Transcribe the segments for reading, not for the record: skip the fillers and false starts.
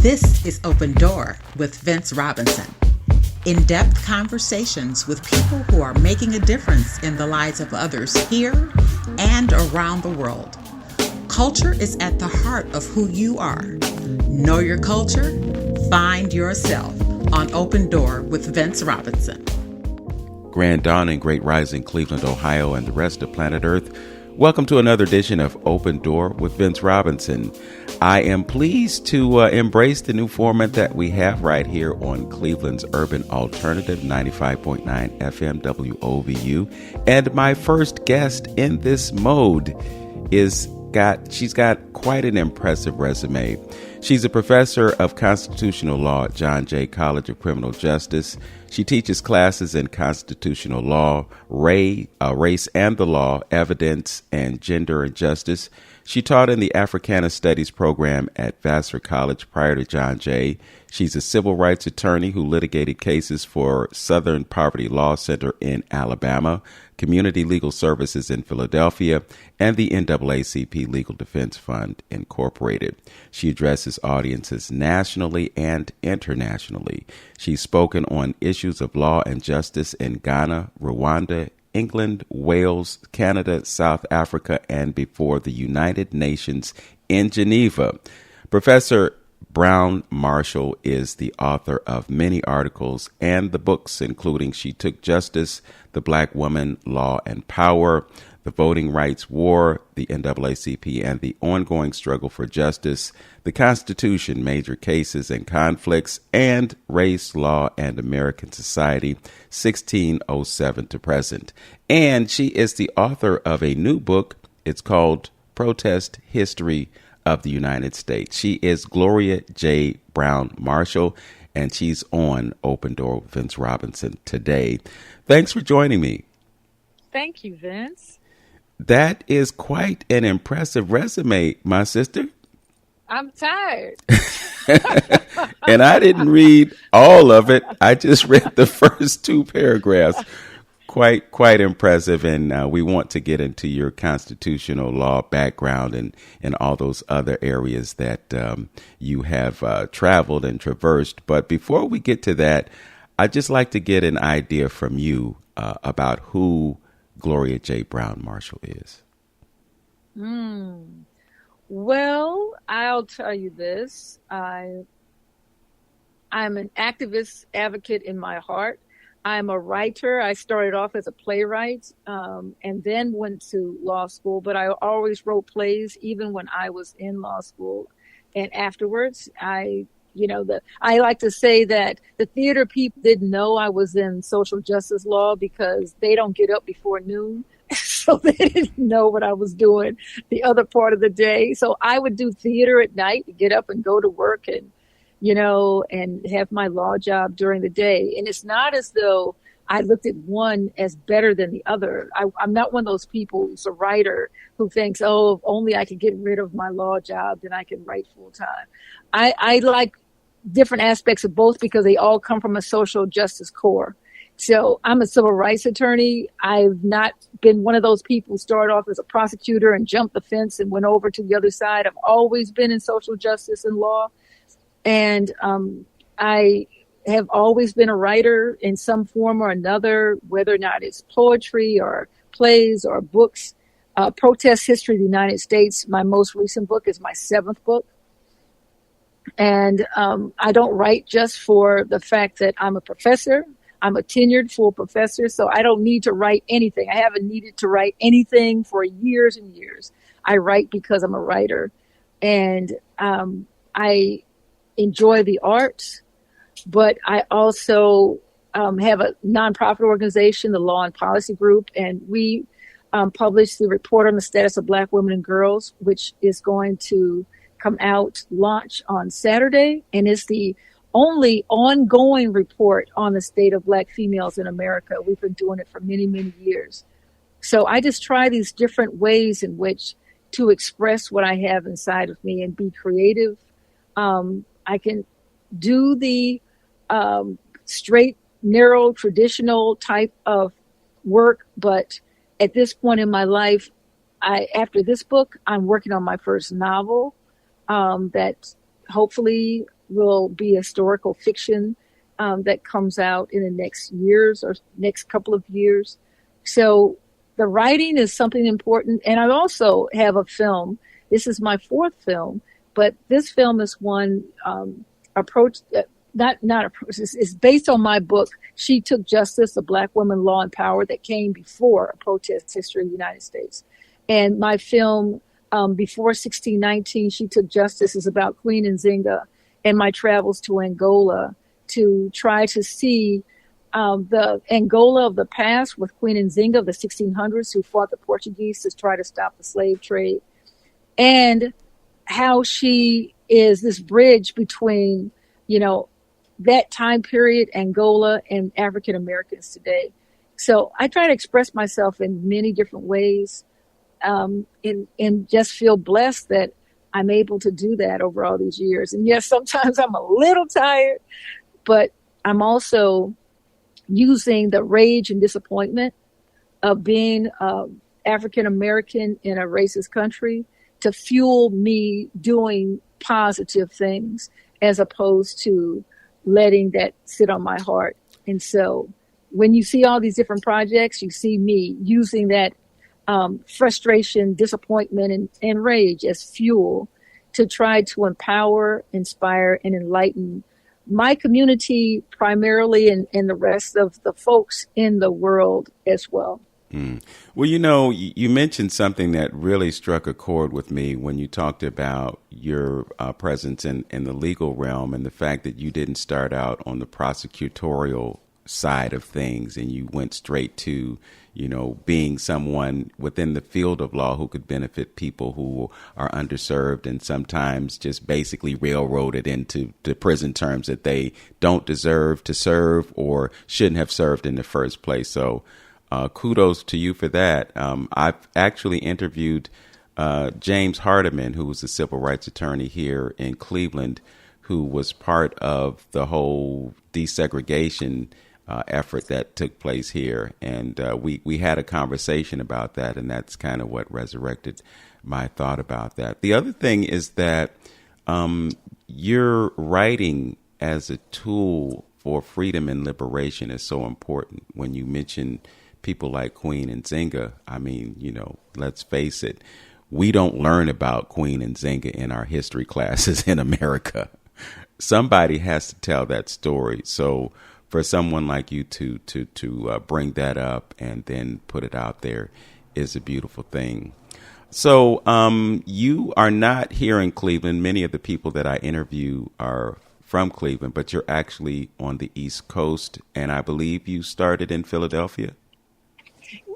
This is Open Door with Vince Robinson. In-depth conversations with people who are making a difference in the lives of others here and around the world. Culture is at the heart of who you are. Know your culture, find yourself on Open Door with Vince Robinson. Grand Dawn and Great Rising, Cleveland, Ohio, and the rest of planet Earth. Welcome to another edition of Open Door with Vince Robinson. I am pleased to embrace the new format that we have right here on Cleveland's Urban Alternative 95.9 FM WOVU. And my first guest in this mode she's got quite an impressive resume. She's a professor of constitutional law at John Jay College of Criminal Justice. She teaches classes in constitutional law, race and the law, evidence, and gender and justice. She taught in the Africana Studies program at Vassar College prior to John Jay. She's a civil rights attorney who litigated cases for Southern Poverty Law Center in Alabama, Community Legal Services in Philadelphia, and the NAACP Legal Defense Fund, Incorporated. She addresses audiences nationally and internationally. She's spoken on issues of law and justice in Ghana, Rwanda, England, Wales, Canada, South Africa, and before the United Nations in Geneva. Professor Browne-Marshall is the author of many articles and the books, including She Took Justice, The Black Woman, Law and Power, The Voting Rights War, the NAACP, and the Ongoing Struggle for Justice, The Constitution, Major Cases and Conflicts, and Race, Law, and American Society, 1607 to present. And she is the author of a new book. It's called Protest History of the United States. She is Gloria J. Browne-Marshall, and she's on Open Door with Vince Robinson today. Thanks for joining me. Thank you, Vince. That is quite an impressive resume, my sister. I'm tired. And I didn't read all of it. I just read the first two paragraphs. Quite impressive, and we want to get into your constitutional law background and all those other areas that you have traveled and traversed. But before we get to that, I'd just like to get an idea from you about who Gloria J. Browne-Marshall is. Well, I'll tell you this. I'm an activist advocate in my heart. I'm a writer. I started off as a playwright and then went to law school, but I always wrote plays even when I was in law school. And afterwards, I like to say that the theater people didn't know I was in social justice law because they don't get up before noon. So they didn't know what I was doing the other part of the day. So I would do theater at night, get up and go to work and have my law job during the day. And it's not as though I looked at one as better than the other. I'm not one of those people who's a writer who thinks, oh, if only I could get rid of my law job, then I can write full time. I like different aspects of both because they all come from a social justice core. So I'm a civil rights attorney. I've not been one of those people who started off as a prosecutor and jumped the fence and went over to the other side. I've always been in social justice and law. And I have always been a writer in some form or another, whether or not it's poetry or plays or books. Protest History of the United States, my most recent book, is my 7th book. And I don't write just for the fact that I'm a professor. I'm a tenured full professor, so I don't need to write anything. I haven't needed to write anything for years and years. I write because I'm a writer. And I enjoy the arts, but I also have a nonprofit organization, the Law and Policy Group, and we publish the report on the status of Black women and girls, which is going to come out, launch on Saturday, and it's the only ongoing report on the state of Black females in America. We've been doing it for many, many years. So I just try these different ways in which to express what I have inside of me and be creative. I can do the straight, narrow, traditional type of work, but at this point in my life, after this book, I'm working on my first novel that hopefully will be historical fiction that comes out in the next years or next couple of years. So the writing is something important. And I also have a film. This is my fourth film, but this film is one approach not approach. It's based on my book, She Took Justice, a Black Woman, Law and Power, that came before A Protest History in the United States. And my film, Before 1619, She Took Justice, is about Queen Nzinga and my travels to Angola to try to see the Angola of the past with Queen Nzinga of the 1600s, who fought the Portuguese to try to stop the slave trade, and how she is this bridge between, that time period, Angola, and African Americans today. So I try to express myself in many different ways, and just feel blessed that I'm able to do that over all these years. And yes, sometimes I'm a little tired, but I'm also using the rage and disappointment of being African American in a racist country to fuel me doing positive things, as opposed to letting that sit on my heart. And so when you see all these different projects, you see me using that frustration, disappointment, and rage as fuel to try to empower, inspire, and enlighten my community primarily, and the rest of the folks in the world as well. Well, you mentioned something that really struck a chord with me when you talked about your presence in the legal realm, and the fact that you didn't start out on the prosecutorial side of things and you went straight to, being someone within the field of law who could benefit people who are underserved, and sometimes just basically railroaded into the prison terms that they don't deserve to serve or shouldn't have served in the first place. So kudos to you for that. I've actually interviewed James Hardiman, who was a civil rights attorney here in Cleveland, who was part of the whole desegregation effort that took place here. And we had a conversation about that, and that's kind of what resurrected my thought about that. The other thing is that your writing as a tool for freedom and liberation is so important. When you mention people like Queen Nzinga, I mean, let's face it, we don't learn about Queen Nzinga in our history classes in America. Somebody has to tell that story. So for someone like you to bring that up and then put it out there is a beautiful thing. So you are not here in Cleveland. Many of the people that I interview are from Cleveland, but you're actually on the East Coast, and I believe you started in Philadelphia.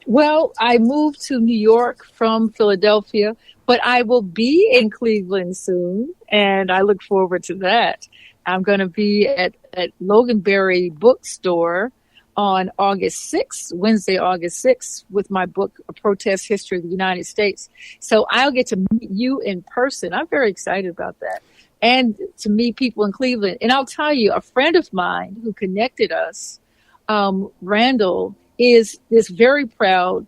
Well, I moved to New York from Philadelphia, but I will be in Cleveland soon, and I look forward to that. I'm going to be at Loganberry bookstore on August 6th, Wednesday, August 6th, with my book, A Protest History of the United States. So I'll get to meet you in person. I'm very excited about that, and to meet people in Cleveland. And I'll tell you, a friend of mine who connected us, Randall, is this very proud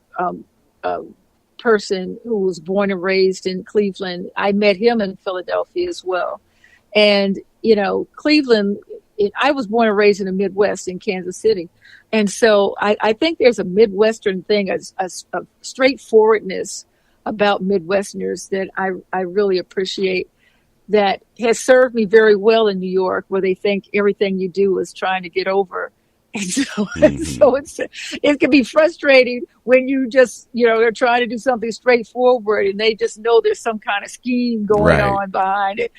person who was born and raised in Cleveland. I met him in Philadelphia as well. And, Cleveland, I was born and raised in the Midwest in Kansas City. And so I think there's a Midwestern thing, a straightforwardness about Midwesterners that I really appreciate, that has served me very well in New York, where they think everything you do is trying to get over. And so, it can be frustrating when you just, they're trying to do something straightforward and they just know there's some kind of scheme going on behind it,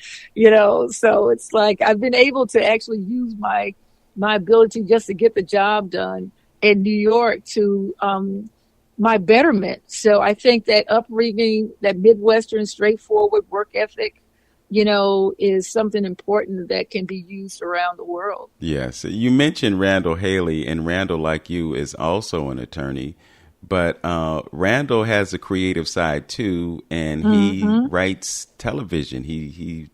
So it's like I've been able to actually use my ability just to get the job done in New York to my betterment. So I think that upbringing, that Midwestern straightforward work ethic, is something important that can be used around the world. Yes. You mentioned Randall Haley, and Randall, like you, is also an attorney. But Randall has a creative side, too, and he writes television. He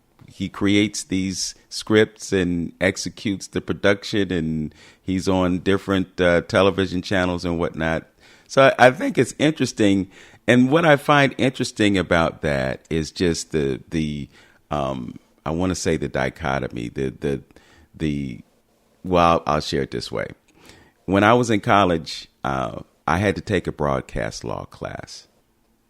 creates these scripts and executes the production, and he's on different television channels and whatnot. So I think it's interesting. And what I find interesting about that is just the I want to say the dichotomy, the well, I'll share it this way. When I was in college, I had to take a broadcast law class,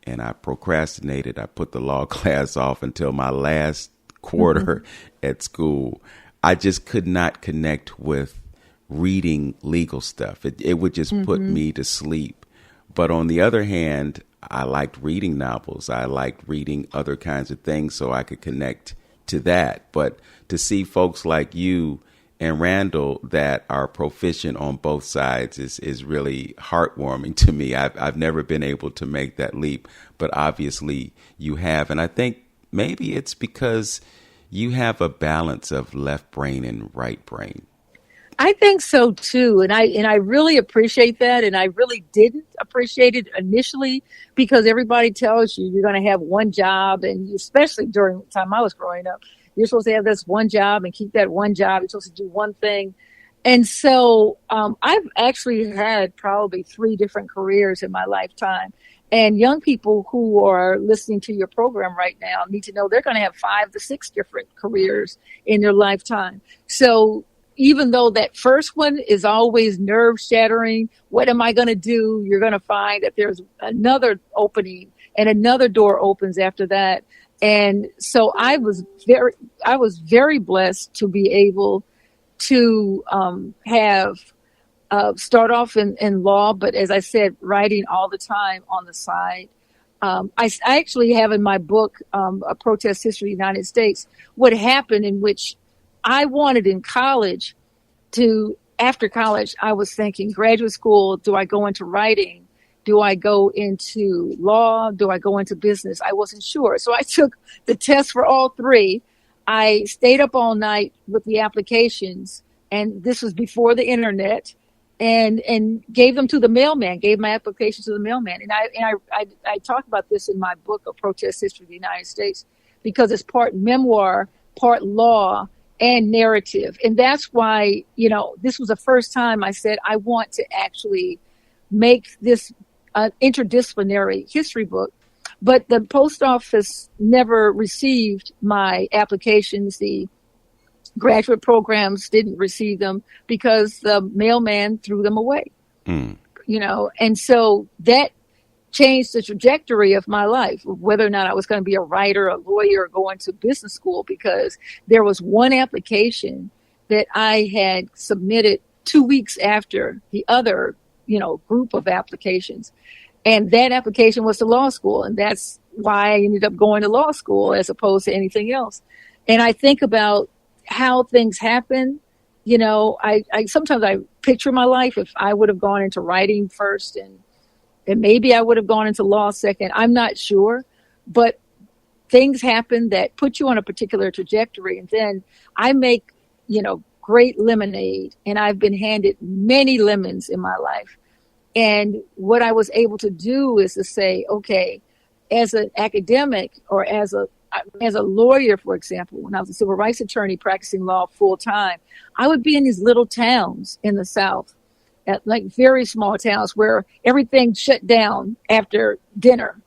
and I procrastinated. I put the law class off until my last quarter at school. I just could not connect with reading legal stuff. It would just put me to sleep. But on the other hand, I liked reading novels. I liked reading other kinds of things so I could connect to that. But to see folks like you and Randall that are proficient on both sides is really heartwarming to me. I've never been able to make that leap, but obviously you have. And I think maybe it's because you have a balance of left brain and right brain. I think so too, and I really appreciate that, and I really didn't appreciate it initially because everybody tells you you're going to have one job, and especially during the time I was growing up, you're supposed to have this one job and keep that one job. You're supposed to do one thing, and so I've actually had probably 3 different careers in my lifetime. And young people who are listening to your program right now need to know they're going to have 5 to 6 different careers in their lifetime. So even though that first one is always nerve shattering, what am I going to do? You're going to find that there's another opening and another door opens after that. And so I was very blessed to be able to have start off in law, but as I said, writing all the time on the side. I actually have in my book, A Protest History of the United States, what happened in which I wanted in college after college, I was thinking graduate school, do I go into writing? Do I go into law? Do I go into business? I wasn't sure. So I took the test for all 3. I stayed up all night with the applications, and this was before the internet, and gave them to the mailman, gave my application to the mailman. And I talk about this in my book, A Protest History of the United States, because it's part memoir, part law, and narrative. And that's why, this was the first time I said, I want to actually make this interdisciplinary history book. But the post office never received my applications. The graduate programs didn't receive them because the mailman threw them away. And so that changed the trajectory of my life, whether or not I was going to be a writer, a lawyer, or go into business school, because there was one application that I had submitted 2 weeks after the other, group of applications. And that application was to law school. And that's why I ended up going to law school as opposed to anything else. And I think about how things happen. I sometimes I picture my life if I would have gone into writing first and maybe I would have gone into law second. I'm not sure, but things happen that put you on a particular trajectory. And then I make, great lemonade, and I've been handed many lemons in my life. And what I was able to do is to say, okay, as an academic or as a lawyer, for example, when I was a civil rights attorney practicing law full time, I would be in these little towns in the South, like very small towns where everything shut down after dinner.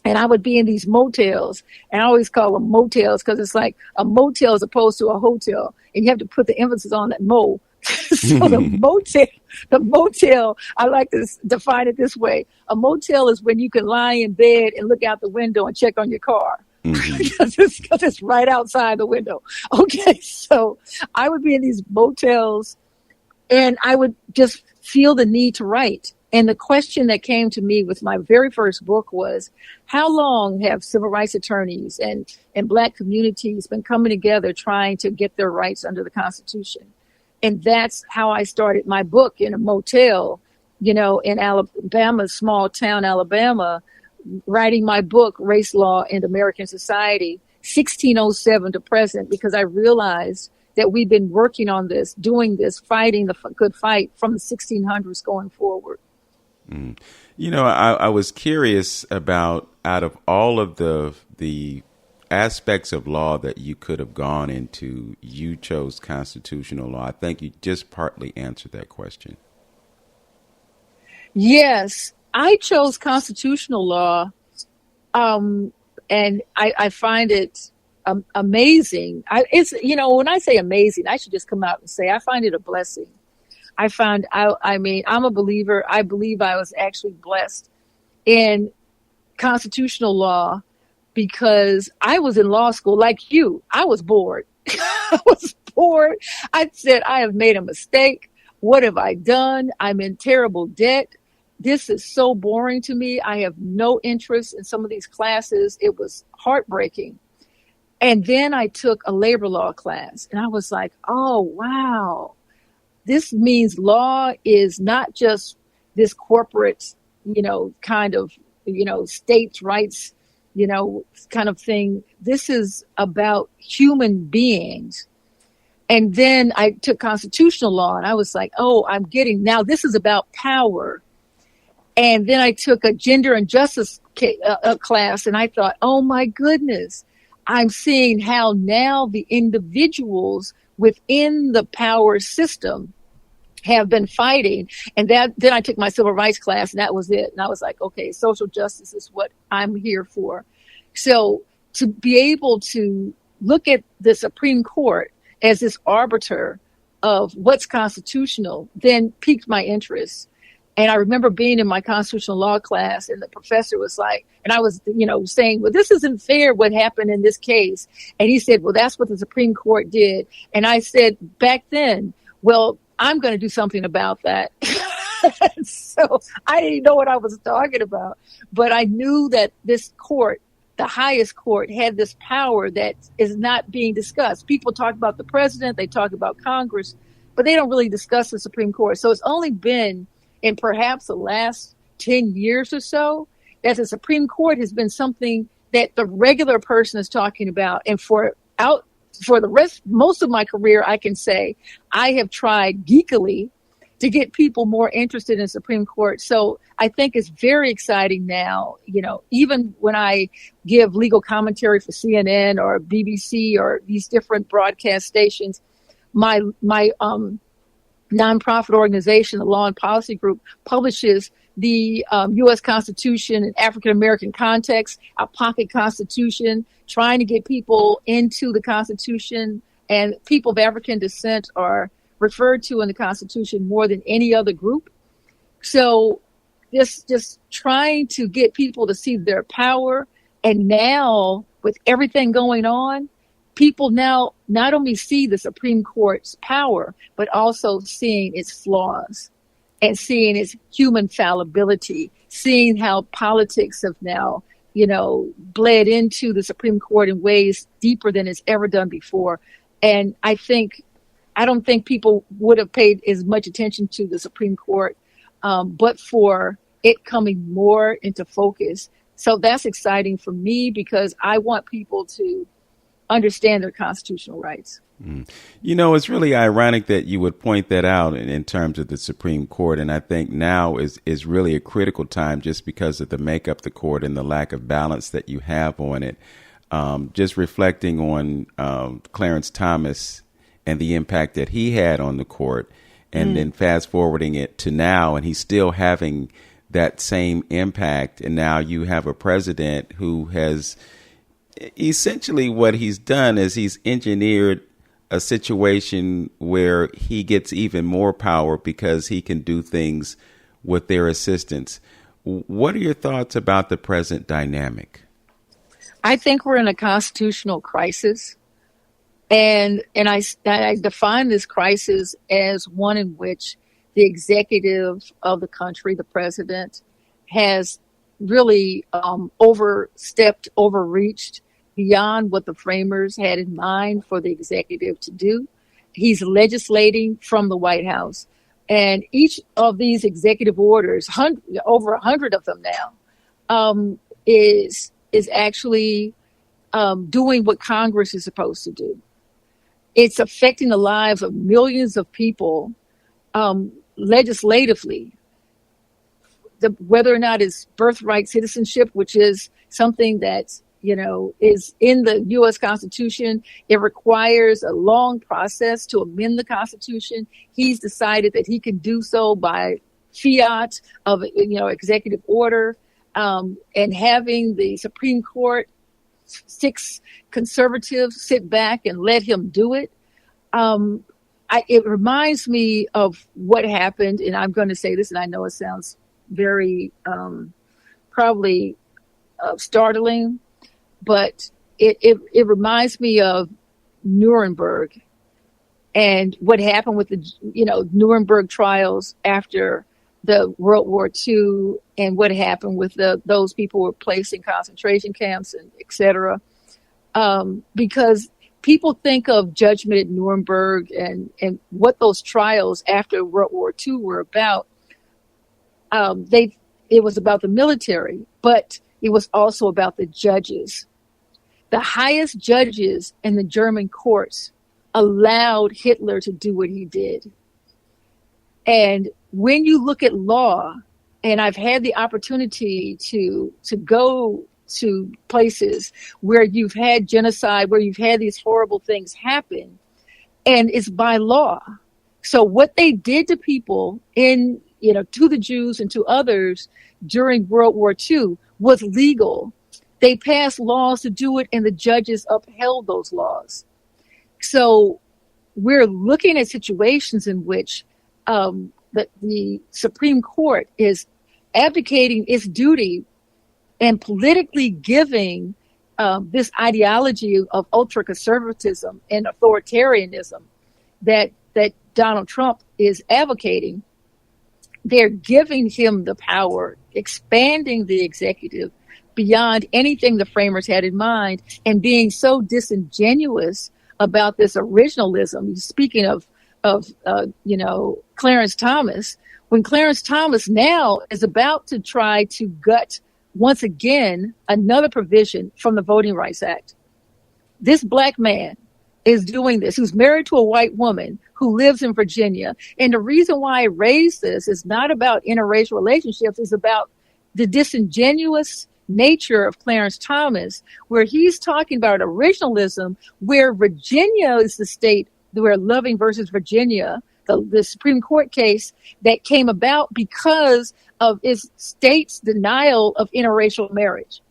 And I would be in these motels, and I always call them motels because it's like a motel as opposed to a hotel. And you have to put the emphasis on that mo. So the motel, I like to define it this way. A motel is when you can lie in bed and look out the window and check on your car. Because it's right outside the window. Okay, so I would be in these motels, and I would just feel the need to write. And the question that came to me with my very first book was, how long have civil rights attorneys and Black communities been coming together trying to get their rights under the Constitution? And that's how I started my book, in a motel, in Alabama, small town Alabama, writing my book, Race, Law, and American Society, 1607 to present, because I realized that we've been working on this, doing this, fighting the good fight from the 1600s going forward. I was curious about, out of all of the aspects of law that you could have gone into, you chose constitutional law. I think you just partly answered that question. Yes, I chose constitutional law, and I find it amazing. It's, when I say amazing, I should just come out and say, I find it a blessing. I mean, I'm a believer. I believe I was actually blessed in constitutional law because I was in law school like you. I was bored. I was bored. I said, I have made a mistake. What have I done? I'm in terrible debt. This is so boring to me. I have no interest in some of these classes. It was heartbreaking. And then I took a labor law class and I was like, oh, wow. This means law is not just this corporate, kind of, states' rights, kind of thing. This is about human beings. And then I took constitutional law and I was like, oh, now this is about power. And then I took a gender and justice class and I thought, oh my goodness, I'm seeing how now the individuals within the power system have been fighting. And then I took my civil rights class and that was it. And I was like, okay, social justice is what I'm here for. So to be able to look at the Supreme Court as this arbiter of what's constitutional then piqued my interest. And I remember being in my constitutional law class and the professor was like, and I was, saying, well, this isn't fair what happened in this case. And he said, well, that's what the Supreme Court did. And I said back then, well, I'm going to do something about that. So I didn't know what I was talking about, but I knew that this court, the highest court, had this power that is not being discussed. People talk about the president, they talk about Congress, but they don't really discuss the Supreme Court. So it's only been in perhaps the last 10 years or so that the Supreme Court has been something that the regular person is talking about. And for most of my career, I can say I have tried geekily to get people more interested in the Supreme Court. So I think it's very exciting now, even when I give legal commentary for CNN or BBC or these different broadcast stations, my nonprofit organization, the Law and Policy Group, publishes the U.S. Constitution in African American context, our pocket Constitution, trying to get people into the Constitution, and people of African descent are referred to in the Constitution more than any other group. So just trying to get people to see their power. And now with everything going on, people now not only see the Supreme Court's power, but also seeing its flaws and seeing its human fallibility, seeing how politics have now, bled into the Supreme Court in ways deeper than it's ever done before. And I don't think people would have paid as much attention to the Supreme Court, but for it coming more into focus. So that's exciting for me because I want people to understand their constitutional rights. It's really ironic that you would point that out in terms of the Supreme Court. And I think now is really a critical time just because of the makeup of the court and the lack of balance that you have on it. Just reflecting on Clarence Thomas and the impact that he had on the court, and then fast forwarding it to now, and he's still having that same impact. And now you have a president who has essentially what he's done is he's engineered a situation where he gets even more power because he can do things with their assistance. What are your thoughts about the present dynamic? I think we're in a constitutional crisis. And I define this crisis as one in which the executive of the country, the president, has really overreached beyond what the framers had in mind for the executive to do. He's legislating from the White House. And each of these executive orders, over 100 of them now, is actually doing what Congress is supposed to do. It's affecting the lives of millions of people legislatively. Whether or not it's birthright citizenship, which is something that is in the U.S. Constitution. It requires a long process to amend the Constitution. He's decided that he can do so by fiat of executive order, and having the Supreme Court six conservatives sit back and let him do it. It reminds me of what happened, and I'm going to say this, and I know it sounds very probably startling, but it reminds me of Nuremberg and what happened with the Nuremberg trials after the World War II, and what happened with those people who were placed in concentration camps and et cetera. Because people think of judgment at Nuremberg and what those trials after World War II were about. It was about the military, but it was also about the judges. The highest judges in the German courts allowed Hitler to do what he did. And when you look at law, and I've had the opportunity to go to places where you've had genocide, where you've had these horrible things happen, and it's by law. So what they did to people to the Jews and to others during World War II was legal. They passed laws to do it, and the judges upheld those laws. So we're looking at situations in which the Supreme Court is abdicating its duty and politically giving this ideology of ultra-conservatism and authoritarianism that Donald Trump is advocating. They're giving him the power, expanding the executive beyond anything the framers had in mind, and being so disingenuous about this originalism. Speaking of Clarence Thomas, when Clarence Thomas now is about to try to gut once again another provision from the Voting Rights Act. This black man is doing this, who's married to a white woman who lives in Virginia. And the reason why I raise this is not about interracial relationships, it's about the disingenuous nature of Clarence Thomas, where he's talking about originalism, where Virginia is the state where Loving versus Virginia, the Supreme Court case that came about because of its state's denial of interracial marriage.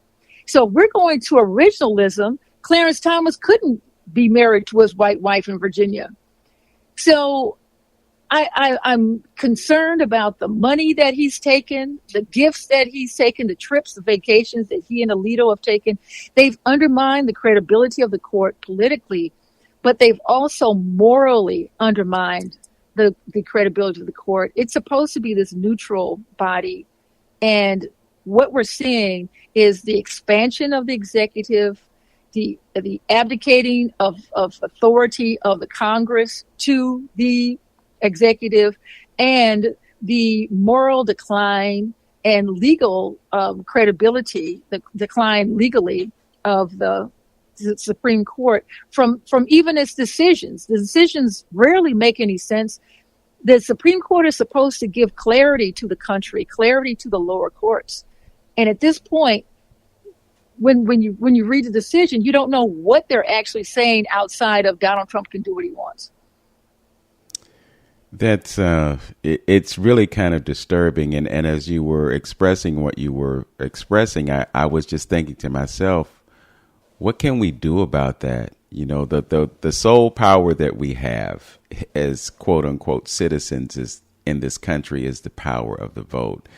So we're going to originalism. Clarence Thomas couldn't be married to his white wife in Virginia. So I'm concerned about the money that he's taken, the gifts that he's taken, the trips, the vacations that he and Alito have taken. They've undermined the credibility of the court politically, but they've also morally undermined the credibility of the court. It's supposed to be this neutral body. And what we're seeing is the expansion of the executive, the abdicating of authority of the Congress to the executive, and the moral decline and legal credibility, the decline legally of the Supreme Court from even its decisions. The decisions rarely make any sense. The Supreme Court is supposed to give clarity to the country, clarity to the lower courts. And at this point, when you read the decision, you don't know what they're actually saying outside of Donald Trump can do what he wants. That's it's really kind of disturbing. And as you were expressing what you were expressing, I was just thinking to myself, what can we do about that? You know, the sole power that we have as quote unquote citizens is in this country is the power of the vote.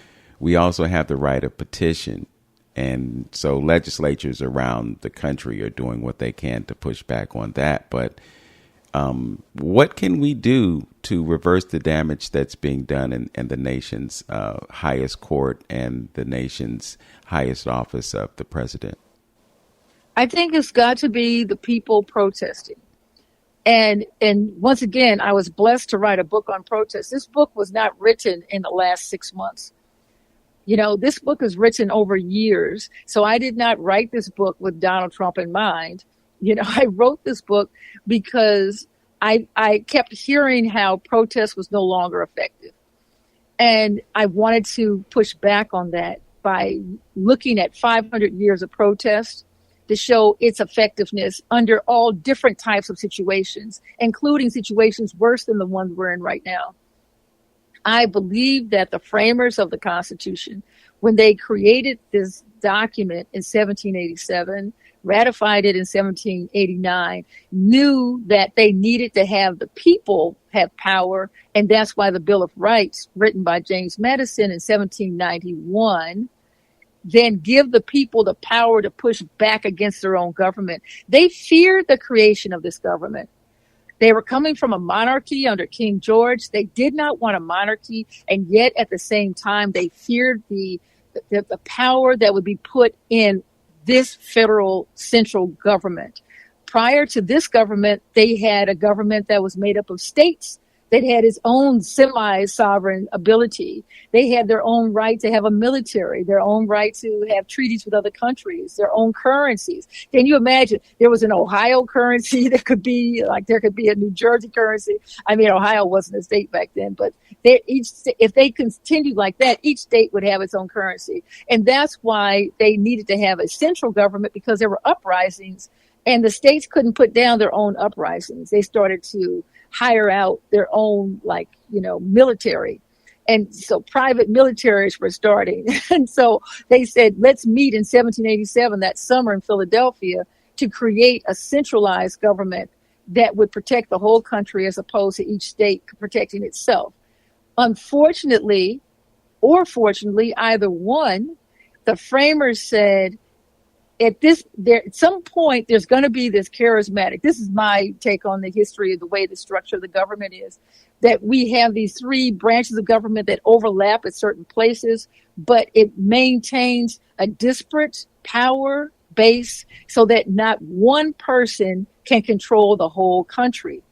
We also have the right of petition. And so legislatures around the country are doing what they can to push back on that. But what can we do to reverse the damage that's being done in the nation's highest court and the nation's highest office of the president? I think it's got to be the people protesting. And once again, I was blessed to write a book on protest. This book was not written in the last 6 months. You know, this book is written over years. So I did not write this book with Donald Trump in mind. You know, I wrote this book because I kept hearing how protest was no longer effective. And I wanted to push back on that by looking at 500 years of protest to show its effectiveness under all different types of situations, including situations worse than the one we're in right now. I believe that the framers of the Constitution, when they created this document in 1787, ratified it in 1789, knew that they needed to have the people have power. And that's why the Bill of Rights, written by James Madison in 1791, then give the people the power to push back against their own government. They feared the creation of this government. They were coming from a monarchy under King George. They did not want a monarchy, and yet at the same time, they feared the power that would be put in this federal central government. Prior to this government, they had a government that was made up of states that had its own semi-sovereign ability. They had their own right to have a military, their own right to have treaties with other countries, their own currencies. Can you imagine? There was an Ohio currency that could be like there could be a New Jersey currency. I mean, Ohio wasn't a state back then, but if they continued like that, each state would have its own currency. And that's why they needed to have a central government, because there were uprisings and the states couldn't put down their own uprisings. They started to hire out their own, military. And so private militaries were starting. And so they said, let's meet in 1787, that summer in Philadelphia, to create a centralized government that would protect the whole country as opposed to each state protecting itself. Unfortunately, or fortunately, either one, the framers said, at some point, there's going to be this charismatic. This is my take on the history of the way the structure of the government is, that we have these three branches of government that overlap at certain places, but it maintains a disparate power base so that not one person can control the whole country.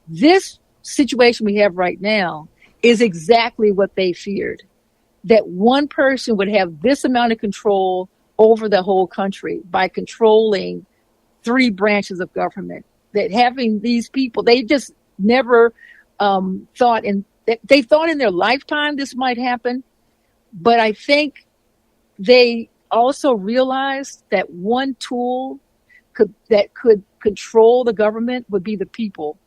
This situation we have right now is exactly what they feared, that one person would have this amount of control over the whole country by controlling three branches of government. That having these people, they just never thought in their lifetime this might happen. But I think they also realized that one tool that could control the government would be the people.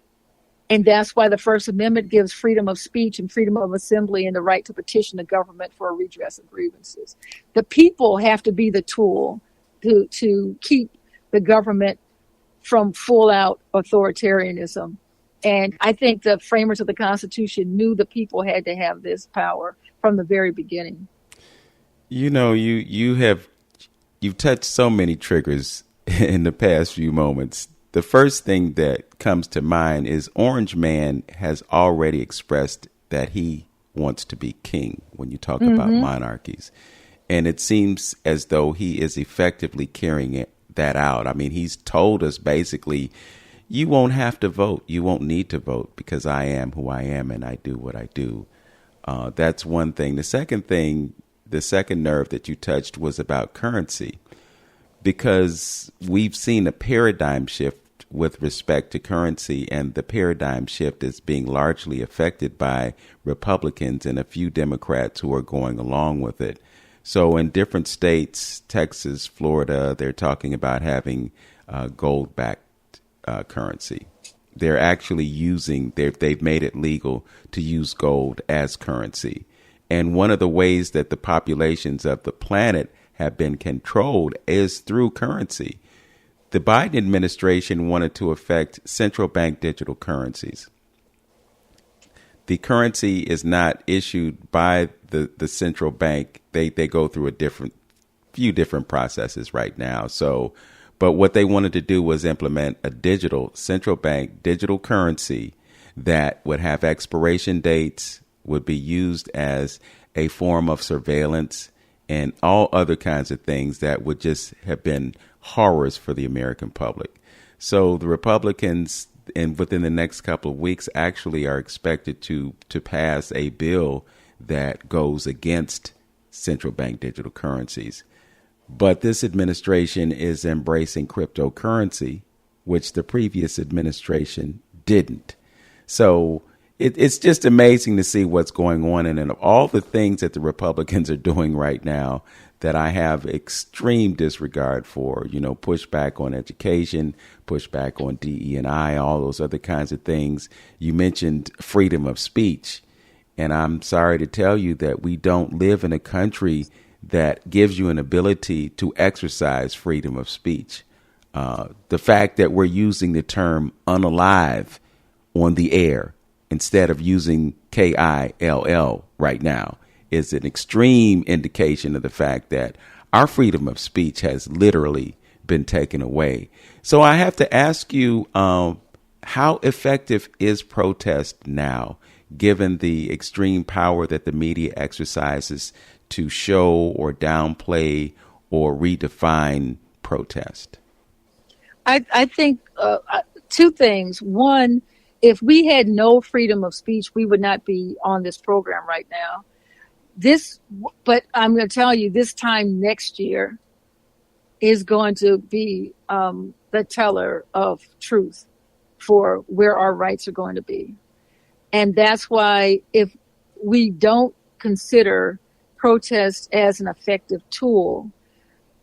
And that's why the First Amendment gives freedom of speech and freedom of assembly and the right to petition the government for a redress of grievances. The people have to be the tool to keep the government from full-out authoritarianism. And I think the framers of the Constitution knew the people had to have this power from the very beginning. You know, you've touched so many triggers in the past few moments. The first thing that comes to mind is Orange Man has already expressed that he wants to be king when you talk about monarchies. And it seems as though he is effectively carrying that out. I mean, he's told us basically, you won't have to vote. You won't need to vote because I am who I am and I do what I do. That's one thing. The second thing, the second nerve that you touched was about currency, because we've seen a paradigm shift with respect to currency, and the paradigm shift is being largely affected by Republicans and a few Democrats who are going along with it. So in different states, Texas, Florida, they're talking about having gold-backed currency. They're actually they've made it legal to use gold as currency. And one of the ways that the populations of the planet have been controlled is through currency. The Biden administration wanted to affect central bank digital currencies. The currency is not issued by the central bank. They go through a few different processes right now. But what they wanted to do was implement a digital central bank digital currency that would have expiration dates, would be used as a form of surveillance, and all other kinds of things that would just have been horrors for the American public. So the Republicans, within the next couple of weeks, actually are expected to pass a bill that goes against central bank digital currencies. But this administration is embracing cryptocurrency, which the previous administration didn't. So it's just amazing to see what's going on. And all the things that the Republicans are doing right now that I have extreme disregard for, pushback on education, pushback on DE&I, all those other kinds of things. You mentioned freedom of speech. And I'm sorry to tell you that we don't live in a country that gives you an ability to exercise freedom of speech. The fact that we're using the term unalive on the air instead of using KILL right now is an extreme indication of the fact that our freedom of speech has literally been taken away. So I have to ask you, how effective is protest now, given the extreme power that the media exercises to show or downplay or redefine protest? I think two things. One, if we had no freedom of speech, we would not be on this program right now. But I'm going to tell you, this time next year is going to be the teller of truth for where our rights are going to be. And that's why if we don't consider protest as an effective tool,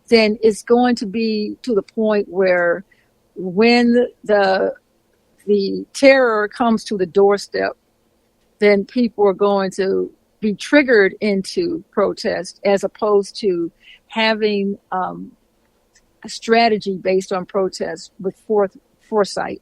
then it's going to be to the point where when the terror comes to the doorstep, then people are going to be triggered into protest as opposed to having a strategy based on protest with foresight.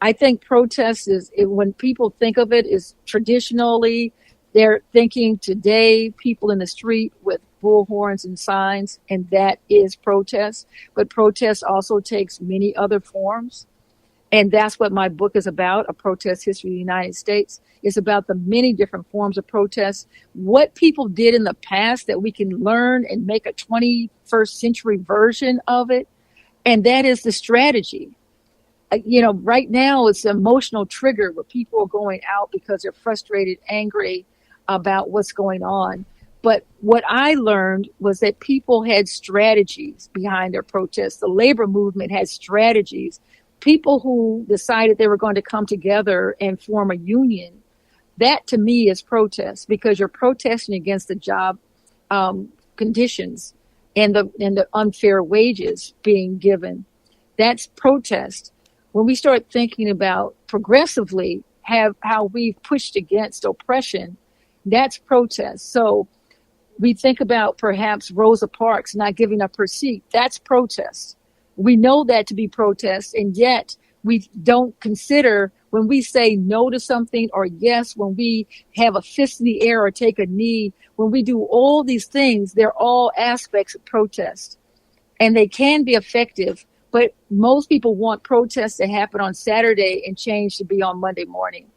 I think protest when people think of it, is traditionally they're thinking today people in the street with bullhorns and signs, and that is protest. But protest also takes many other forms. And that's what my book is about, A Protest History of the United States. It's about the many different forms of protest, what people did in the past that we can learn and make a 21st century version of it. And that is the strategy. Right now it's an emotional trigger where people are going out because they're frustrated, angry about what's going on. But what I learned was that people had strategies behind their protests. The labor movement had strategies. People who decided they were going to come together and form a union, that to me is protest, because you're protesting against the job conditions and the unfair wages being given. That's protest. When we start thinking about progressively how we've pushed against oppression, that's protest. So we think about perhaps Rosa Parks not giving up her seat. That's protest. We know that to be protest, and yet we don't consider when we say no to something or yes, when we have a fist in the air or take a knee, when we do all these things, they're all aspects of protest. And they can be effective, but most people want protests to happen on Saturday and change to be on Monday morning.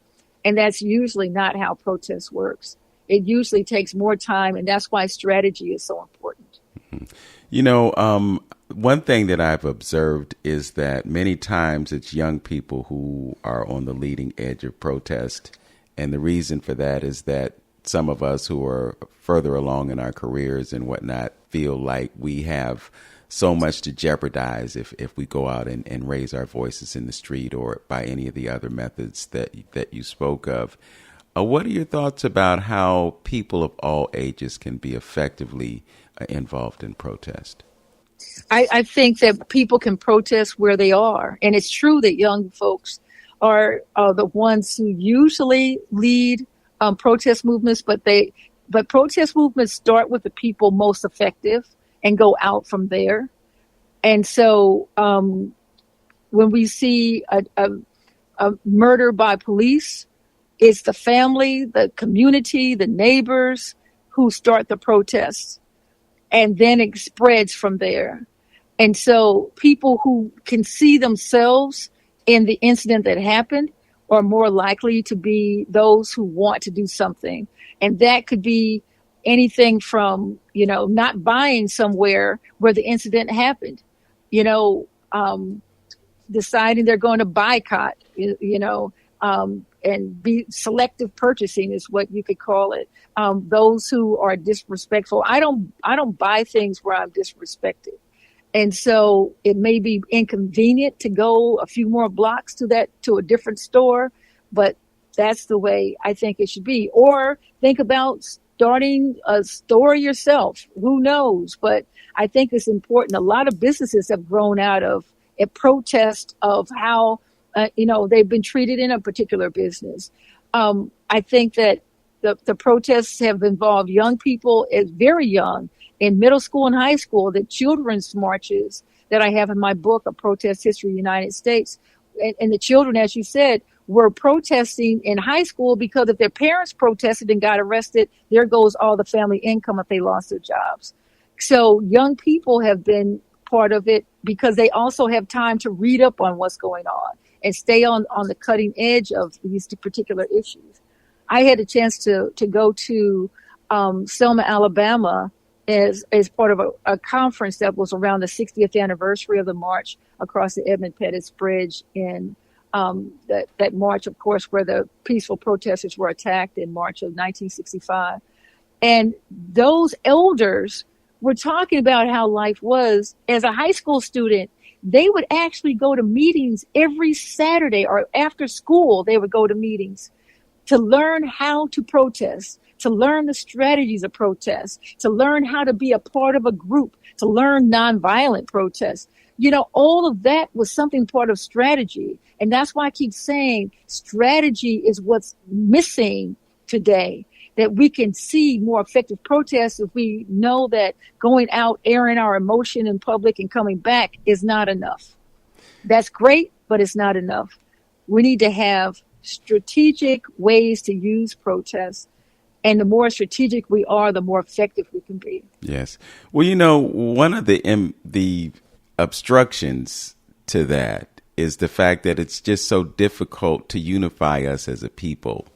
And that's usually not how protest works. It usually takes more time, and that's why strategy is so important. Mm-hmm. One thing that I've observed is that many times it's young people who are on the leading edge of protest. And the reason for that is that some of us who are further along in our careers and whatnot feel like we have so much to jeopardize if we go out and raise our voices in the street or by any of the other methods that you spoke of. What are your thoughts about how people of all ages can be effectively involved in protest? I think that people can protest where they are. And it's true that young folks are the ones who usually lead protest movements, but protest movements start with the people most effective and go out from there. And so when we see a murder by police, it's the family, the community, the neighbors who start the protests. And then it spreads from there. And so people who can see themselves in the incident that happened are more likely to be those who want to do something. And that could be anything from, not buying somewhere where the incident happened, deciding they're going to boycott, and be selective purchasing is what you could call it. Those who are disrespectful. I don't buy things where I'm disrespected. And so it may be inconvenient to go a few more blocks to a different store, but that's the way I think it should be. Or think about starting a store yourself. Who knows? But I think it's important. A lot of businesses have grown out of a protest of how, they've been treated in a particular business. I think that the protests have involved young people, very young, in middle school and high school, the children's marches that I have in my book, A Protest History of the United States. And the children, as you said, were protesting in high school because if their parents protested and got arrested, there goes all the family income if they lost their jobs. So young people have been part of it because they also have time to read up on what's going on and stay on the cutting edge of these particular issues. I had a chance to go to Selma, Alabama as part of a conference that was around the 60th anniversary of the march across the Edmund Pettus Bridge in that march, of course, where the peaceful protesters were attacked in March of 1965. And those elders were talking about how life was. As a high school student, they would actually go to meetings every Saturday, or after school, they would go to meetings to learn how to protest, to learn the strategies of protest, to learn how to be a part of a group, to learn nonviolent protest. You know, all of that was something part of strategy. And that's why I keep saying strategy is what's missing today, that we can see more effective protests if we know that going out, airing our emotion in public and coming back is not enough. That's great, but it's not enough. We need to have strategic ways to use protests. And the more strategic we are, the more effective we can be. Yes. Well, you know, one of the obstructions to that is the fact that it's just so difficult to unify us as a people.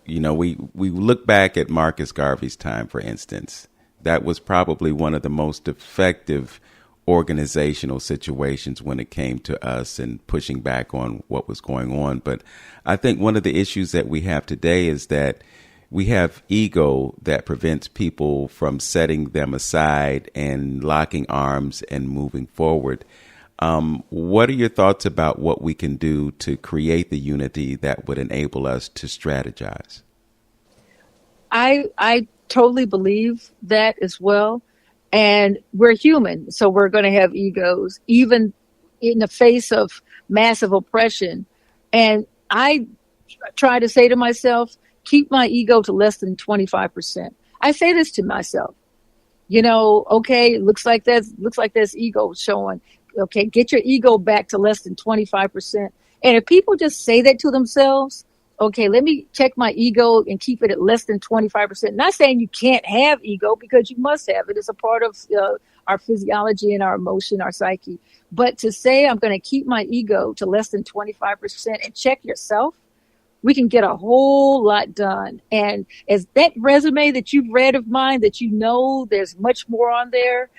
You know, we look back at Marcus Garvey's time, for instance. That was probably one of the most effective organizational situations when it came to us and pushing back on what was going on. But I think one of the issues that we have today is that we have ego that prevents people from setting them aside and locking arms and moving forward. What are your thoughts about what we can do to create the unity that would enable us to strategize? I totally believe that as well. And we're human, so we're going to have egos, even in the face of massive oppression. And I try to say to myself, keep my ego to less than 25%. I say this to myself, you know, okay, looks like there's ego showing. Okay, get your ego back to less than 25%. And if people just say that to themselves, okay, let me check my ego and keep it at less than 25%. Not saying you can't have ego, because you must have it. It's a part of our physiology and our emotion, our psyche. But to say I'm going to keep my ego to less than 25% and check yourself, we can get a whole lot done. And as that resume that you've read of mine, that you know there's much more on there,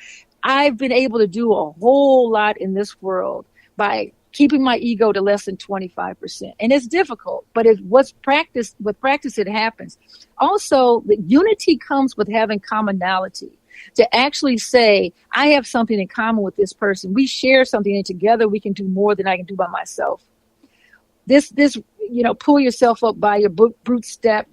I've been able to do a whole lot in this world by keeping my ego to less than 25%. And it's difficult, but with practice, it happens. Also, the unity comes with having commonality. To actually say, I have something in common with this person. We share something, and together we can do more than I can do by myself. This, you know, pull yourself up by your bootstraps,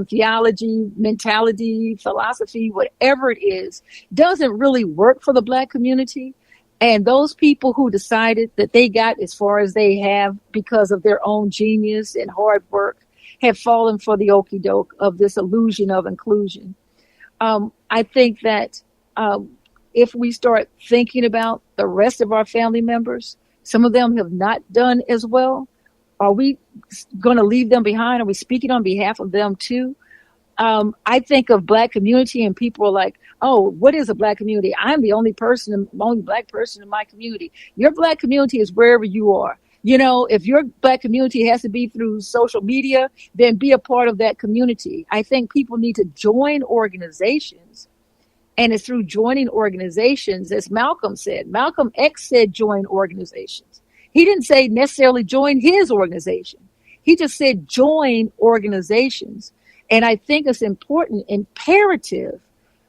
theology, mentality, philosophy, whatever it is, doesn't really work for the Black community. And those people who decided that they got as far as they have because of their own genius and hard work have fallen for the okie doke of this illusion of inclusion. I think that if we start thinking about the rest of our family members, some of them have not done as well. Are we going to leave them behind? Are we speaking on behalf of them too? I think of Black community and people are like, oh, what is a Black community? I'm the only Black person in my community. Your Black community is wherever you are. You know, if your Black community has to be through social media, then be a part of that community. I think people need to join organizations. And it's through joining organizations, as Malcolm said. Malcolm X said join organizations. He didn't say necessarily join his organization. He just said join organizations. And I think it's important, imperative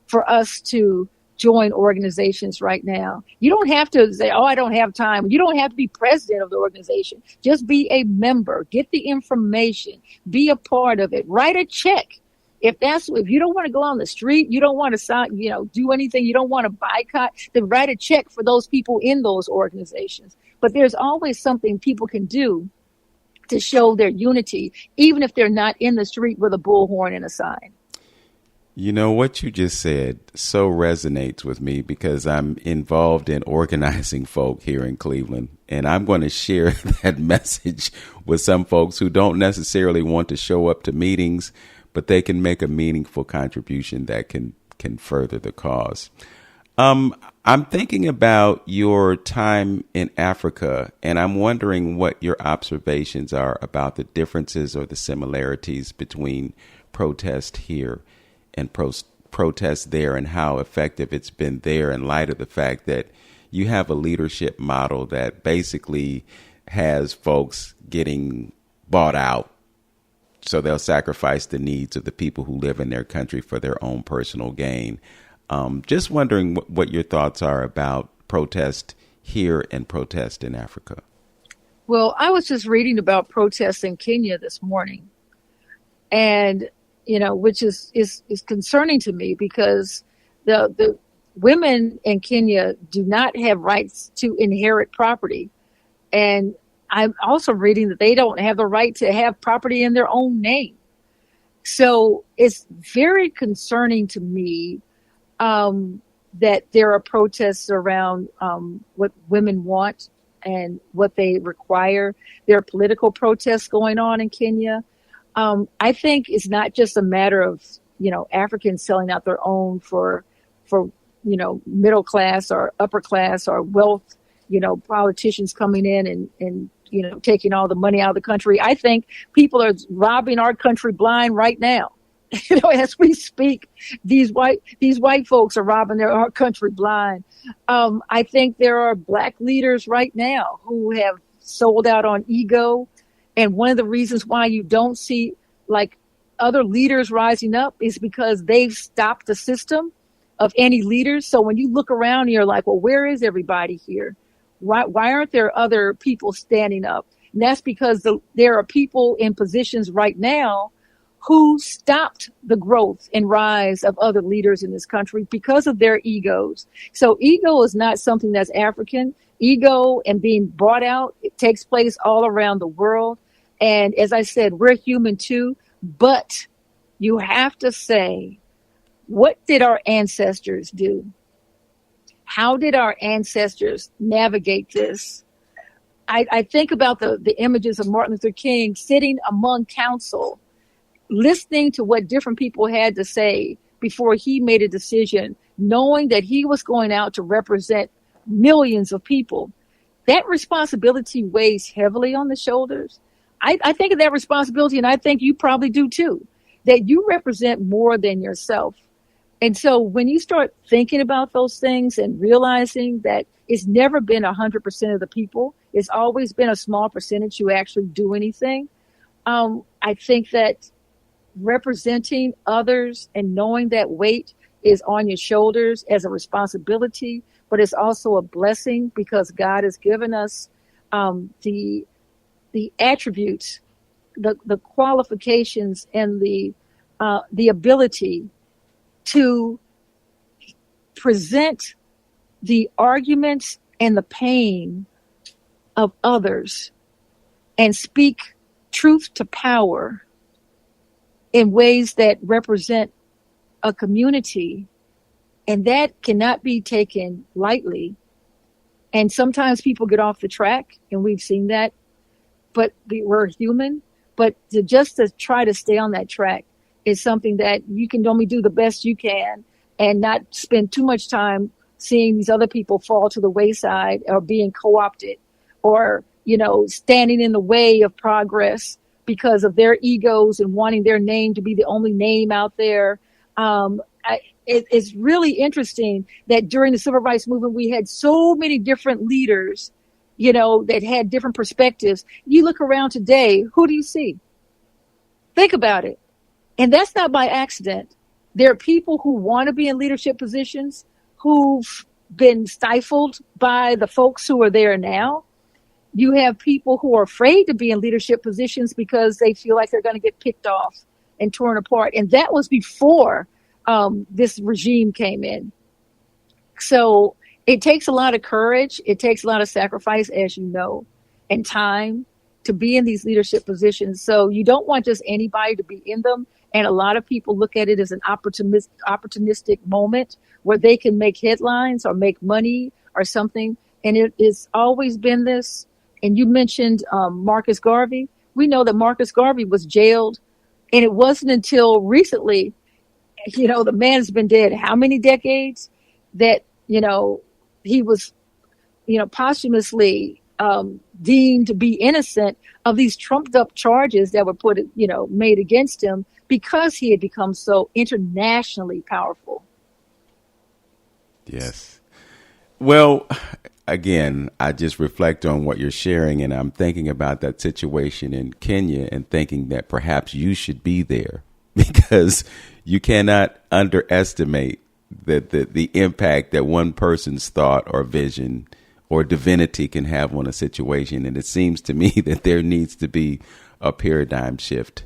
for us to join organizations right now. You don't have to say, oh, I don't have time. You don't have to be president of the organization. Just be a member. Get the information. Be a part of it. Write a check. If you don't want to go on the street, you don't want to sign, do anything, you don't want to boycott, then write a check for those people in those organizations. But there's always something people can do to show their unity, even if they're not in the street with a bullhorn and a sign. You know, what you just said so resonates with me because I'm involved in organizing folk here in Cleveland. And I'm going to share that message with some folks who don't necessarily want to show up to meetings, but they can make a meaningful contribution that can further the cause. I'm thinking about your time in Africa, and I'm wondering what your observations are about the differences or the similarities between protest here and protest there, and how effective it's been there in light of the fact that you have a leadership model that basically has folks getting bought out. So they'll sacrifice the needs of the people who live in their country for their own personal gain. Just wondering what your thoughts are about protest here and protest in Africa. Well, I was just reading about protests in Kenya this morning, and which is concerning to me because the women in Kenya do not have rights to inherit property, and I'm also reading that they don't have the right to have property in their own name. So it's very concerning to me that there are protests around what women want and what they require. There are political protests going on in Kenya. I think it's not just a matter of, Africans selling out their own for middle class or upper class or wealth, politicians coming in and taking all the money out of the country. I think people are robbing our country blind right now. As we speak, these white folks are robbing our country blind. I think there are Black leaders right now who have sold out on ego. And one of the reasons why you don't see like other leaders rising up is because they've stopped the system of any leaders. So when you look around, you're like, well, where is everybody here? Why aren't there other people standing up? And that's because there are people in positions right now who stopped the growth and rise of other leaders in this country because of their egos. So ego is not something that's African. Ego and being bought out, it takes place all around the world. And as I said, we're human too, but you have to say, what did our ancestors do? How did our ancestors navigate this? I think about the images of Martin Luther King sitting among council, listening to what different people had to say before he made a decision, knowing that he was going out to represent millions of people. That responsibility weighs heavily on the shoulders. I think of that responsibility, and I think you probably do too, that you represent more than yourself. And so when you start thinking about those things and realizing that it's never been 100% of the people, it's always been a small percentage who actually do anything. I think that representing others and knowing that weight is on your shoulders as a responsibility, but it's also a blessing because God has given us the attributes, the qualifications, and the ability to present the arguments and the pain of others and speak truth to power in ways that represent a community. And that cannot be taken lightly. And sometimes people get off the track, and we've seen that, but we're human. But to try to stay on that track is something that you can only do the best you can and not spend too much time seeing these other people fall to the wayside or being co-opted or, standing in the way of progress because of their egos and wanting their name to be the only name out there. It's really interesting that during the civil rights movement, we had so many different leaders, that had different perspectives. You look around today, who do you see? Think about it. And that's not by accident. There are people who want to be in leadership positions who've been stifled by the folks who are there now. You have people who are afraid to be in leadership positions because they feel like they're going to get picked off and torn apart. And that was before this regime came in. So it takes a lot of courage. It takes a lot of sacrifice, as you know, and time. to be in these leadership positions. So you don't want just anybody to be in them. And a lot of people look at it as an opportunistic moment where they can make headlines or make money or something. And it has always been this. And you mentioned Marcus Garvey. We know that Marcus Garvey was jailed. And it wasn't until recently, the man's been dead how many decades, that, he was, posthumously deemed to be innocent of these trumped up charges that were made against him because he had become so internationally powerful. Yes. Well, again, I just reflect on what you're sharing, and I'm thinking about that situation in Kenya and thinking that perhaps you should be there, because you cannot underestimate the impact that one person's thought or vision or divinity can have on a situation. And it seems to me that there needs to be a paradigm shift.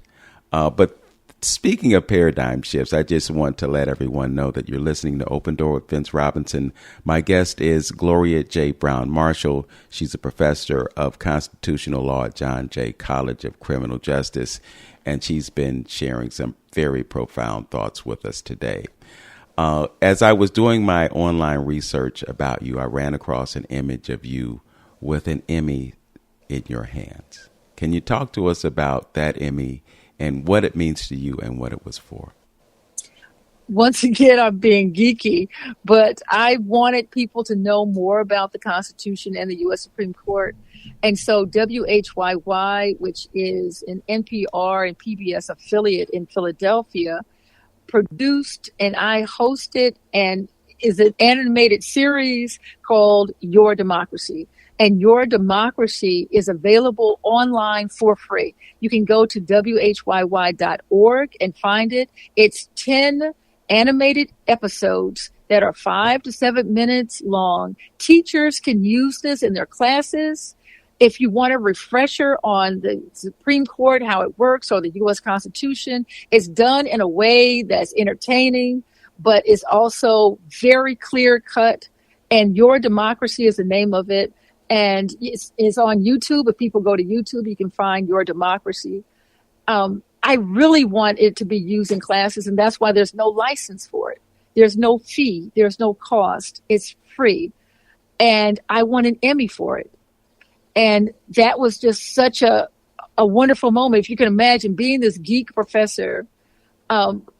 But speaking of paradigm shifts, I just want to let everyone know that you're listening to Open Door with Vince Robinson. My guest is Gloria J. Browne-Marshall. She's a professor of constitutional law at John Jay College of Criminal Justice, and she's been sharing some very profound thoughts with us today. As I was doing my online research about you, I ran across an image of you with an EMMY in your hands. Can you talk to us about that EMMY and what it means to you and what it was for? Once again, I'm being geeky, but I wanted people to know more about the Constitution and the U.S. Supreme Court. And so WHYY, which is an NPR and PBS affiliate in Philadelphia, produced and I hosted and is an animated series called Your Democracy. And Your Democracy is available online for free. You can go to whyy.org and find it. It's 10 animated episodes that are 5 to 7 minutes long. Teachers can use this in their classes. If you want a refresher on the Supreme Court, how it works, or the U.S. Constitution, it's done in a way that's entertaining, but it's also very clear cut. And Your Democracy is the name of it. And it's on YouTube. If people go to YouTube, you can find Your Democracy. I really want it to be used in classes, and that's why there's no license for it. There's no fee. There's no cost. It's free. And I won an Emmy for it. And that was just such a wonderful moment. If you can imagine being this geek professor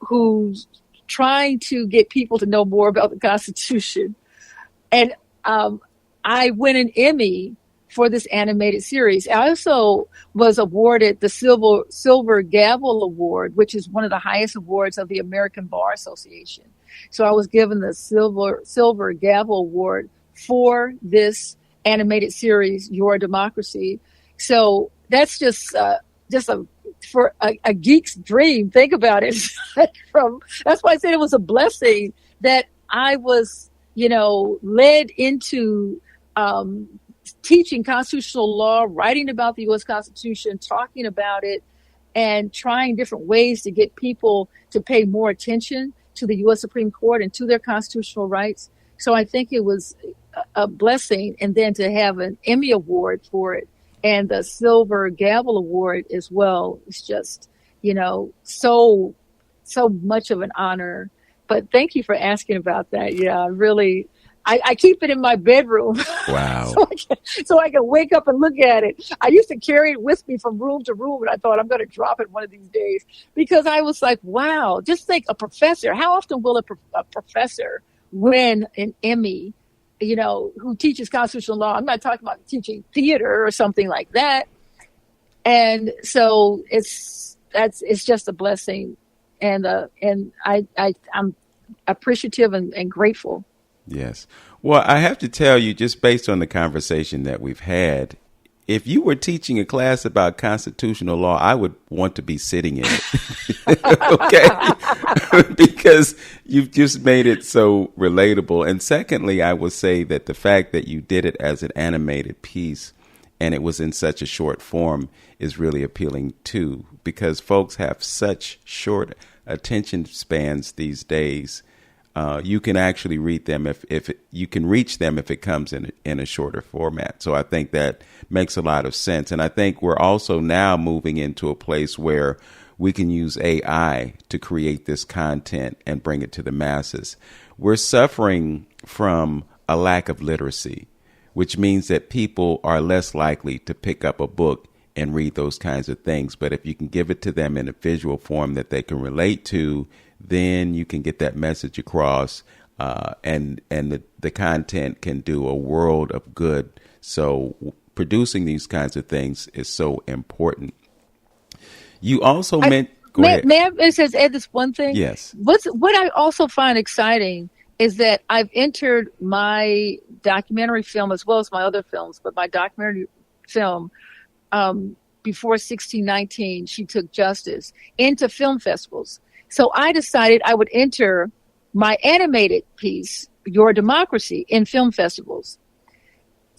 who's trying to get people to know more about the Constitution. And I win an Emmy for this animated series. I also was awarded the Silver Gavel Award, which is one of the highest awards of the American Bar Association. So I was given the Silver Gavel Award for this animated series, Your Democracy. So that's just for a geek's dream. Think about it. That's why I said it was a blessing that I was, led into teaching constitutional law, writing about the U.S. Constitution, talking about it, and trying different ways to get people to pay more attention to the U.S. Supreme Court and to their constitutional rights. So I think it was a blessing. And then to have an Emmy Award for it and the Silver Gavel Award as well. It's just, so much of an honor. But thank you for asking about that. Yeah, really. I keep it in my bedroom. Wow. so I can wake up and look at it. I used to carry it with me from room to room, and I thought I'm going to drop it one of these days because I was like, wow, just think a professor. How often will a professor win an Emmy, who teaches constitutional law? I'm not talking about teaching theater or something like that. And so it's just a blessing. And I'm appreciative and grateful. Yes. Well, I have to tell you, just based on the conversation that we've had, if you were teaching a class about constitutional law, I would want to be sitting in it. Okay? Because you've just made it so relatable. And secondly, I would say that the fact that you did it as an animated piece and it was in such a short form is really appealing too, because folks have such short attention spans these days. you can actually read them if you can reach them if it comes in a shorter format. So I think that makes a lot of sense. And I think we're also now moving into a place where we can use AI to create this content and bring it to the masses. We're suffering from a lack of literacy, which means that people are less likely to pick up a book and read those kinds of things. But if you can give it to them in a visual form that they can relate to, then you can get that message across, and the content can do a world of good. So producing these kinds of things is so important. You also meant... Go ahead. May I just add this one thing? Yes. What I also find exciting is that I've entered my documentary film as well as my other films, but my documentary film, before 1619, She Took Justice, into film festivals. So I decided I would enter my animated piece, Your Democracy, in film festivals.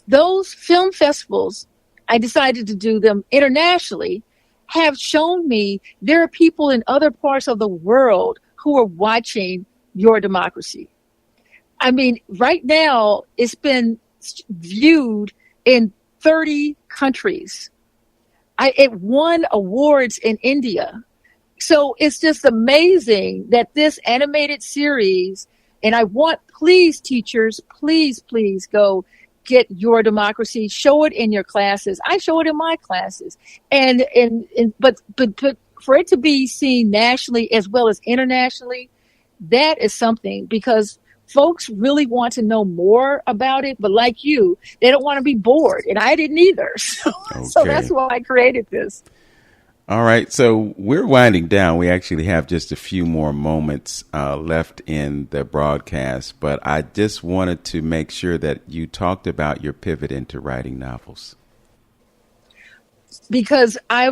Those film festivals, I decided to do them internationally, have shown me there are people in other parts of the world who are watching Your Democracy. I mean, right now, it's been viewed in 30 countries. It won awards in India. So it's just amazing that this animated series, and I want, please, teachers, please go get Your Democracy, show it in your classes. I show it in my classes. But for it to be seen nationally as well as internationally, that is something, because folks really want to know more about it, but like you, they don't want to be bored, and I didn't either. So that's why I created this. All right, so we're winding down. We actually have just a few more moments left in the broadcast, but I just wanted to make sure that you talked about your pivot into writing novels. Because I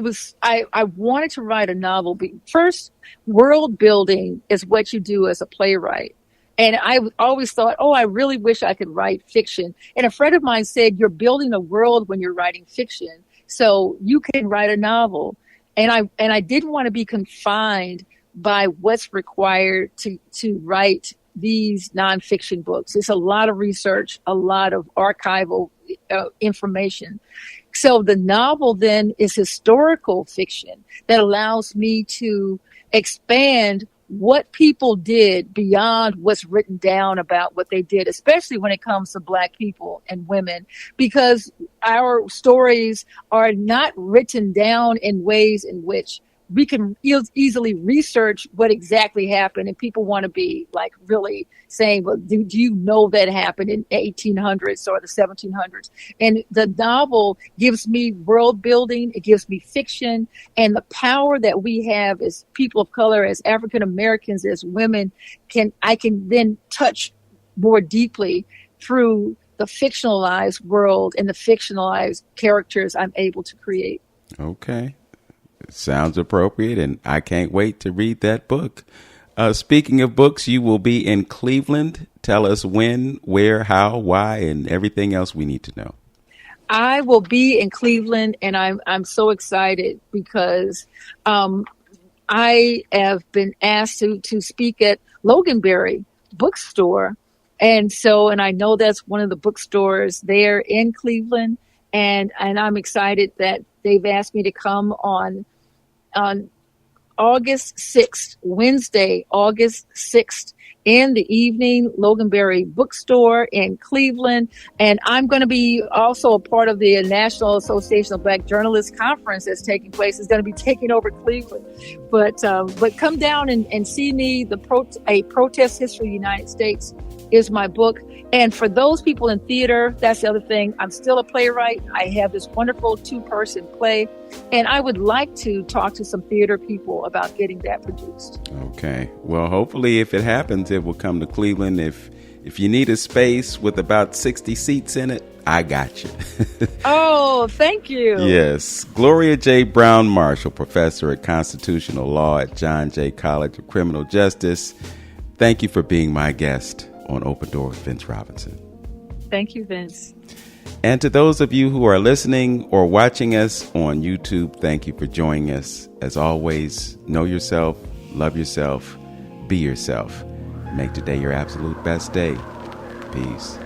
wanted to write a novel. First, world building is what you do as a playwright. And I always thought, I really wish I could write fiction. And a friend of mine said, you're building a world when you're writing fiction, so you can write a novel. And I didn't want to be confined by what's required to write these nonfiction books. It's a lot of research, a lot of archival information. So the novel then is historical fiction that allows me to expand what people did beyond what's written down about what they did, especially when it comes to Black people and women, because our stories are not written down in ways in which we can easily research what exactly happened. And people want to be like really saying, well, do you know that happened in 1800s or the 1700s? And the novel gives me world building. It gives me fiction, and the power that we have as people of color, as African Americans, as women, I can then touch more deeply through the fictionalized world and the fictionalized characters I'm able to create. Okay. Sounds appropriate, and I can't wait to read that book. Speaking of books, you will be in Cleveland. Tell us when, where, how, why, and everything else we need to know. I will be in Cleveland, and I'm so excited because I have been asked to speak at Loganberry bookstore, and I know that's one of the bookstores there in Cleveland, and I'm excited that they've asked me to come on August 6th, Wednesday, August 6th, in the evening, Loganberry bookstore in Cleveland. And I'm going to be also a part of the National Association of Black Journalists conference that's taking place. It's going to be taking over Cleveland. But come down and see me. A Protest History of the United States is my book. And for those people in theater, that's the other thing. I'm still a playwright. I have this wonderful 2-person play, and I would like to talk to some theater people about getting that produced. Okay. Well, hopefully if it happens, it will come to Cleveland. If you need a space with about 60 seats in it, I got you. Oh, thank you. Yes. Gloria J. Browne-Marshall, professor at constitutional law at John Jay College of Criminal Justice. Thank you for being my guest on Open Door with Vince Robinson. Thank you, Vince. And to those of you who are listening or watching us on YouTube, thank you for joining us. As always, know yourself, love yourself, be yourself. Make today your absolute best day. Peace.